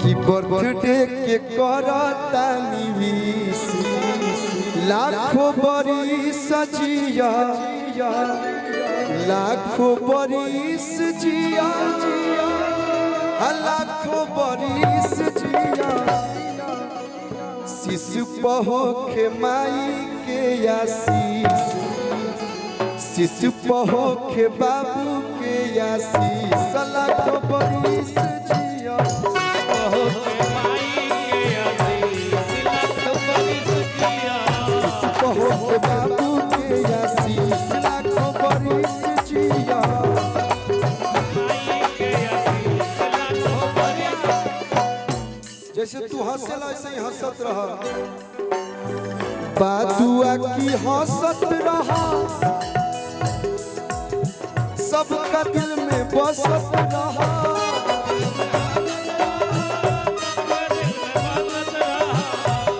कि बर्थडे के करता निविश लाखों बरिस जिया लाखों बरिस जिया लाखों बरिस जिया शिशु पहोखे माई के आशीष शिशु पहोखे बाबू के आशीष लाखों बरिस जिया शिशु पहोखे बाबू के आशीष लाखों बरिस जिया जैसे तू हंसेला ऐसे ही हंसत रहा बादुआ की हंसत रहा सबका दिल में बसत रहा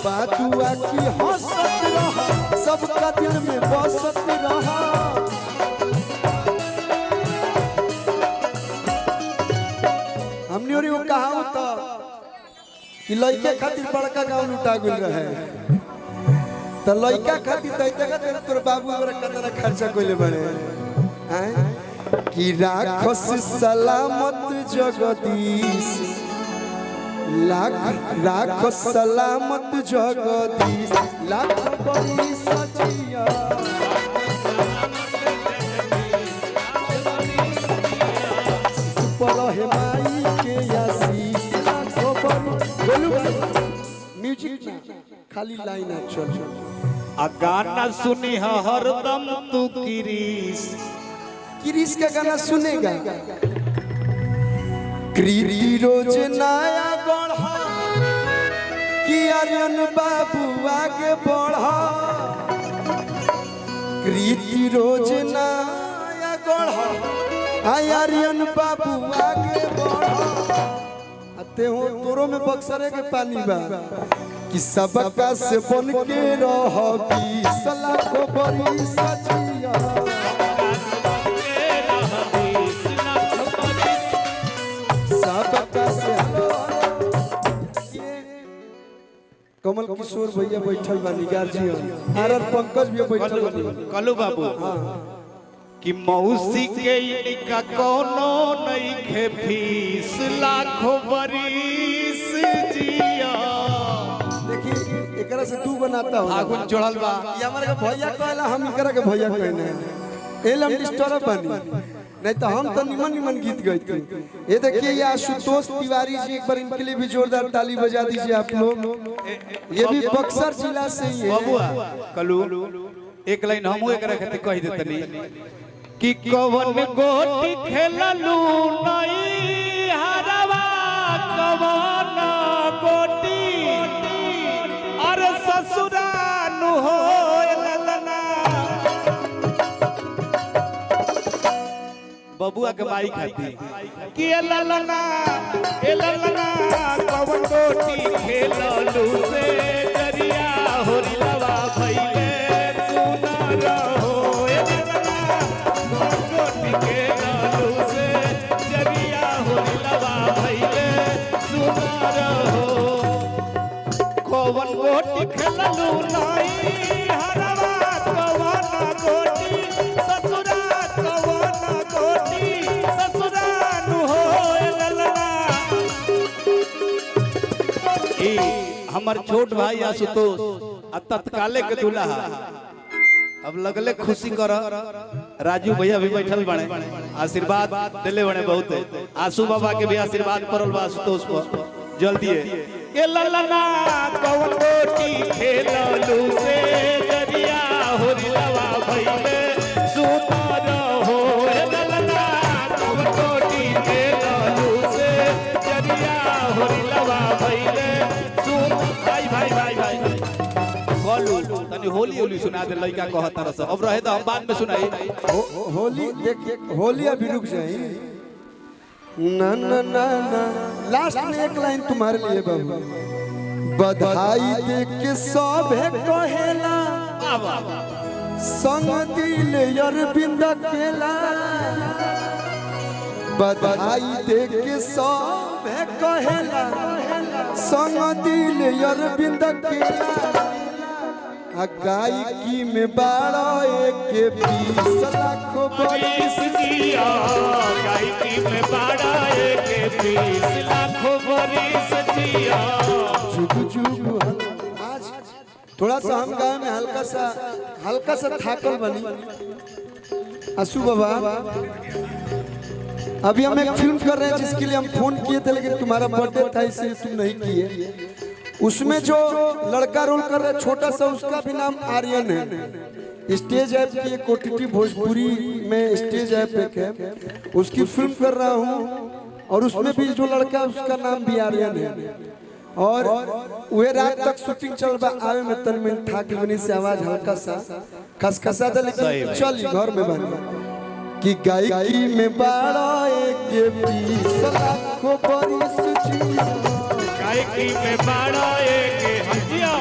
बादुआ की हंसत रहा सबका दिल में बसत रहा हमने और वो कहा होता कि लड़के खातिर बड़का गाँव लुटा गुल रहे तो लड़का खातिर दैते खातिर तोर बाबू हमरा कतना खर्चा कइले बड़े हैं कि राखस सलामत जगदीश राखस सलामत जगदीश लाख बरिस जिया पर है माई के आशीष म्यूजिक ना खाली लाइन है चल आ गाना सुनी हरदम तू किरीस किरीस का गाना सुनेगा कृति रोज नया गढ़ा कि आर्यन बाबू आगे बढ़ा कृति रोज नया गढ़ा आर्यन बाबू आगे बढ़ा ते हो तोरो में बक्सरे के पानी बा कि सबका से बन के रहबी लाखों बरिस जिया सबका से कमल किशोर भैया बैठल बानी गार्जियन आर पंकज भी बैठल बानी कलू बाबू कि मौसी के इनका कोनो नहीं खे फीस लाखों बरिस जिया देखी एकरा से तू बनाता हो आगुन चढ़ल बा ये हमारे के भैया कहला हम एकरा के भैया कहने एलम डिस्टर्ब बनी नहीं तो हम तो निमन निमन गीत गाते ये देखिए ये आशुतोष तिवारी जी एक बार इनके लिए भी जोरदार ताली बजा दीजिए आप लोग ये भी बक्सर जिला से ही है बबुआ कलू एक लाइन हमहू एकरा खातिर कह देतनी कि कवन गोटी खेललू नहीं हरवा कवन गोटी अरे ससुरानु हो ललना बबुआ के माई खाती कि ललना कवन गोटी खेललू से दरिया होरिलवा भइले सुना रहो कवन गोटी खेललू नहीं हरवा कवन गोटी ससुरा कवन गोटी ससुरानु हो ललना ई हमर छोट भाई आशुतोष आ तत्काले के दुल्हा अब लगले खुशी कर राजू भैया भी बैठल बने आशीर्वाद दिले बने बहुत आशु बाबा के भी आशीर्वाद पड़ल बा आशुतोष पर जल्दी के ललना कवन गोटी खेललू से दरिया होरिलवा भइले सुतर हो ललना कवन गोटी खेललू से दरिया होरिलवा भइले सुन भाई बोलू तनी होली सुना दे लइका कहता रस अब रहे तो हम बाद में सुनाई होली देखिए होली अभी रुक जाए ना ना ना ना लास्ट में एक लाइन तुम्हारे लिए बाबू बधाई दे के सब है कहेला संग दिल अरविंद केला बधाई दे के सब है कहेला संग दिल अरविंद केला गायकी में 12 लाखों बरिस जिया गायकी में 12 लाखों बरिस जिया जुग जुग। आज थोड़ा सा हम गाँव में हल्का सा थाकल बनी आसू बाबा। अभी हम एक फिल्म कर रहे हैं जिसके लिए हम फोन किए थे लेकिन तुम्हारा बर्थडे था इसलिए तुम नहीं किए। उसमें जो लड़का रोल कर रहा है छोटा सा उसका भी नाम आर्यन है। स्टेज ऐप की एक OTT भोजपुरी में स्टेज ऐप एक है उसकी फिल्म कर रहा हूँ और उसमें भी जो लड़का है उसका नाम भी आर्यन है। और वह रात तक शूटिंग चल रहा आवे में तन में था कि बनी से आवाज हल्का सा खसखसा था लेकिन चल घर में बन कि गायकी में 12 लाखों बरिस जिया गायकी में 12 हंसिया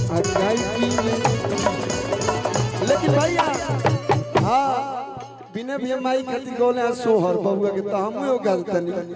गायकी में। लेकिन भैया हाँ बिना भी माई खातिर गौले सोहर बबुआ के तो हम गाता नहीं।